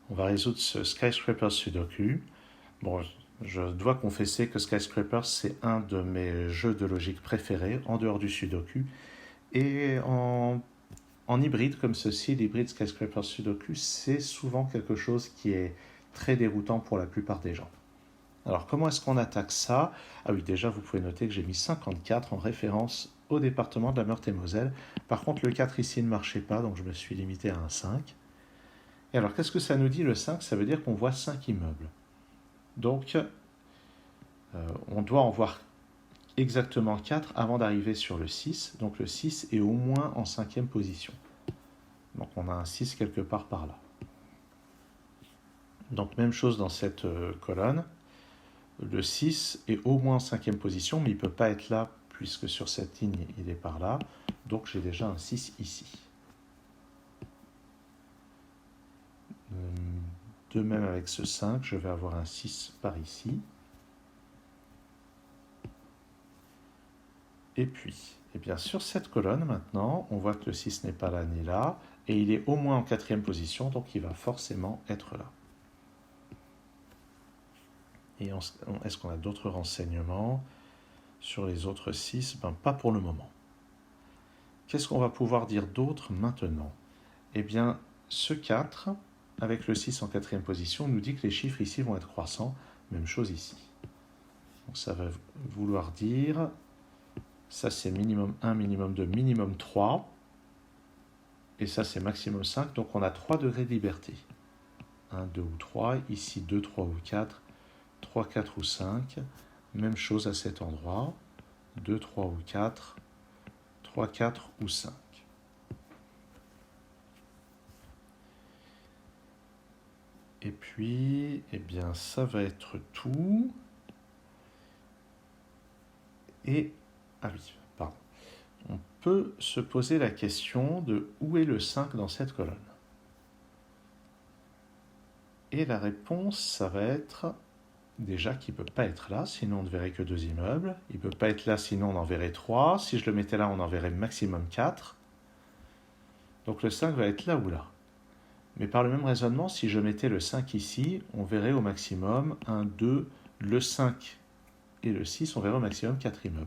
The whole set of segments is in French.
On va résoudre ce Skyscraper Sudoku. Bon, je dois confesser que Skyscraper, c'est un de mes jeux de logique préférés, en dehors du Sudoku. Et en hybride comme ceci, l'hybride Skyscraper Sudoku, c'est souvent quelque chose qui est très déroutant pour la plupart des gens. Alors, comment est-ce qu'on attaque ça? Ah oui, déjà, vous pouvez noter que j'ai mis 54 en référence au département de la Meurthe-et-Moselle. Par contre, le 4 ici ne marchait pas, donc je me suis limité à un 5. Et alors, qu'est-ce que ça nous dit le 5? Ça veut dire qu'on voit 5 immeubles. Donc, on doit en voir exactement 4 avant d'arriver sur le 6. Donc, le 6 est au moins en cinquième position. Donc, on a un 6 quelque part par là. Donc, même chose dans cette colonne. Le 6 est au moins en cinquième position, mais il ne peut pas être là, puisque sur cette ligne, il est par là. Donc, j'ai déjà un 6 ici. De même avec ce 5, je vais avoir un 6 par ici. Et puis, eh bien, sur cette colonne, maintenant, on voit que le 6 n'est pas là ni là, et il est au moins en quatrième position, donc il va forcément être là. Et est-ce qu'on a d'autres renseignements sur les autres 6? Pas pour le moment. Qu'est-ce qu'on va pouvoir dire d'autre maintenant? Eh bien, ce 4, avec le 6 en quatrième position, nous dit que les chiffres ici vont être croissants. Même chose ici. Donc ça va vouloir dire, ça c'est minimum 1, minimum 2, minimum 3. Et ça c'est maximum 5. Donc on a 3 degrés de liberté. 1, 2 ou 3. Ici 2, 3 ou 4. 3, 4 ou 5. Même chose à cet endroit. 2, 3 ou 4. 3, 4 ou 5. Et puis, eh bien, ça va être tout. Et, ah oui, pardon. On peut se poser la question de où est le 5 dans cette colonne. Et la réponse, ça va être déjà qu'il ne peut pas être là, sinon on ne verrait que 2 immeubles. Il ne peut pas être là, sinon on en verrait 3. Si je le mettais là, on en verrait maximum 4. Donc le 5 va être là ou là. Mais par le même raisonnement, si je mettais le 5 ici, on verrait au maximum 1, 2, le 5 et le 6, on verrait au maximum 4 immeubles.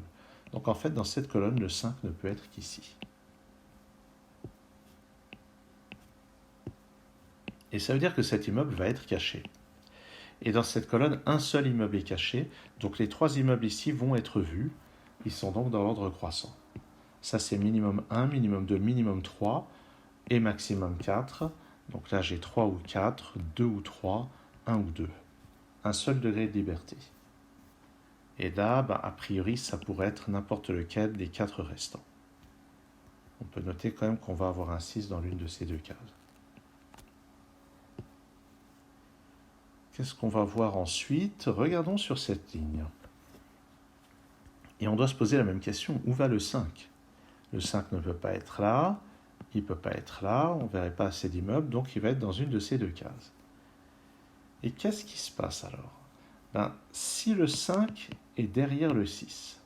Donc en fait, dans cette colonne, le 5 ne peut être qu'ici. Et ça veut dire que cet immeuble va être caché. Et dans cette colonne, un seul immeuble est caché, donc les 3 immeubles ici vont être vus. Ils sont donc dans l'ordre croissant. Ça, c'est minimum 1, minimum 2, minimum 3 et maximum 4. Donc là, j'ai 3 ou 4, 2 ou 3, 1 ou 2. Un seul degré de liberté. Et là, a priori, ça pourrait être n'importe lequel des 4 restants. On peut noter quand même qu'on va avoir un 6 dans l'une de ces 2 cases. Qu'est-ce qu'on va voir ensuite? Regardons sur cette ligne. Et on doit se poser la même question. Où va le 5? Le 5 ne peut pas être là. Il ne peut pas être là. On ne verrait pas assez d'immeubles. Donc, il va être dans une de ces 2 cases. Et qu'est-ce qui se passe alors? Si le 5 est derrière le 6,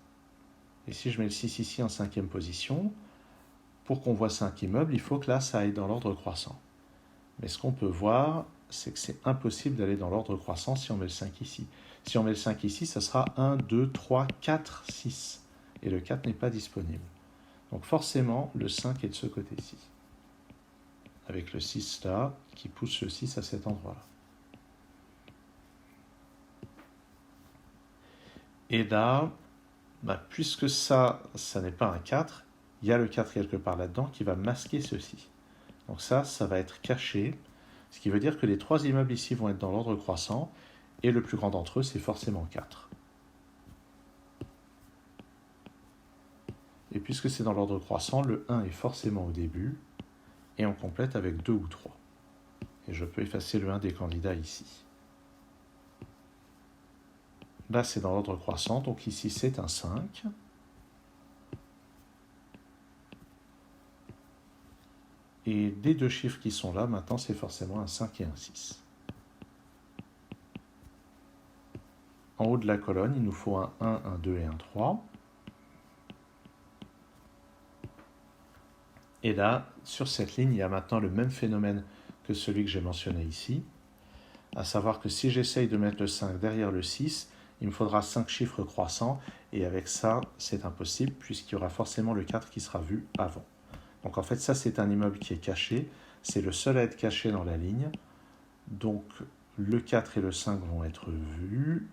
et si je mets le 6 ici en cinquième position, pour qu'on voit 5 immeubles, il faut que là, ça aille dans l'ordre croissant. Mais ce qu'on peut voir, c'est que c'est impossible d'aller dans l'ordre croissant si on met le 5 ici. Si on met le 5 ici, ça sera 1, 2, 3, 4, 6. Et le 4 n'est pas disponible. Donc forcément, le 5 est de ce côté-ci. Avec le 6 là, qui pousse le 6 à cet endroit-là. Et là, puisque ça n'est pas un 4, il y a le 4 quelque part là-dedans qui va masquer ceci. Donc ça va être caché, ce qui veut dire que les 3 immeubles ici vont être dans l'ordre croissant, et le plus grand d'entre eux, c'est forcément 4. Et puisque c'est dans l'ordre croissant, le 1 est forcément au début, et on complète avec 2 ou 3. Et je peux effacer le 1 des candidats ici. Là, c'est dans l'ordre croissant, donc ici, c'est un 5. Et des 2 chiffres qui sont là, maintenant, c'est forcément un 5 et un 6. En haut de la colonne, il nous faut un 1, un 2 et un 3. Et là, sur cette ligne, il y a maintenant le même phénomène que celui que j'ai mentionné ici. À savoir que si j'essaye de mettre le 5 derrière le 6, il me faudra 5 chiffres croissants, et avec ça, c'est impossible, puisqu'il y aura forcément le 4 qui sera vu avant. Donc en fait, ça, c'est un immeuble qui est caché. C'est le seul à être caché dans la ligne. Donc le 4 et le 5 vont être vus.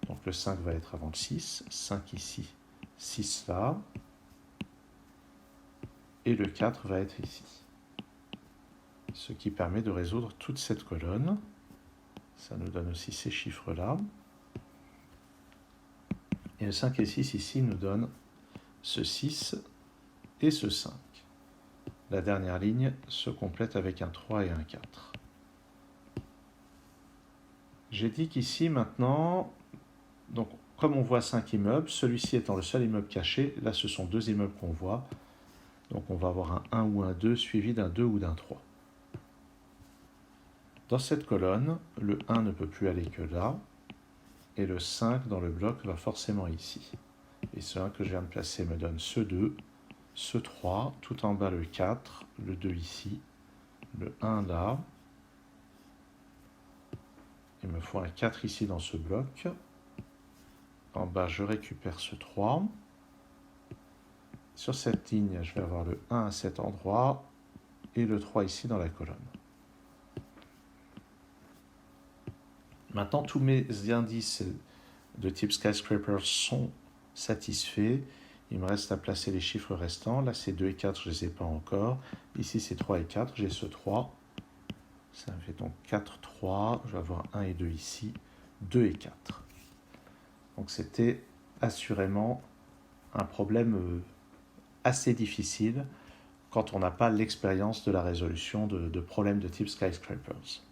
Donc le 5 va être avant le 6. 5 ici, 6 là. Et le 4 va être ici. Ce qui permet de résoudre toute cette colonne. Ça nous donne aussi ces chiffres-là. Et le 5 et 6 ici nous donnent ce 6 et ce 5. La dernière ligne se complète avec un 3 et un 4. J'ai dit qu'ici maintenant, donc, comme on voit 5 immeubles, celui-ci étant le seul immeuble caché, là ce sont 2 immeubles qu'on voit. Donc on va avoir un 1 ou un 2 suivi d'un 2 ou d'un 3. Dans cette colonne, le 1 ne peut plus aller que là, et le 5 dans le bloc va forcément ici. Et ce 1 que je viens de placer me donne ce 2, ce 3, tout en bas le 4, le 2 ici, le 1 là. Il me faut un 4 ici dans ce bloc. En bas, je récupère ce 3. Sur cette ligne, je vais avoir le 1 à cet endroit et le 3 ici dans la colonne. Maintenant, tous mes indices de type skyscraper sont satisfaits. Il me reste à placer les chiffres restants. Là, c'est 2 et 4, je ne les ai pas encore. Ici, c'est 3 et 4, j'ai ce 3. Ça me fait donc 4, 3. Je vais avoir 1 et 2 ici, 2 et 4. Donc, c'était assurément un problème assez difficile quand on n'a pas l'expérience de la résolution de problèmes de type skyscrapers.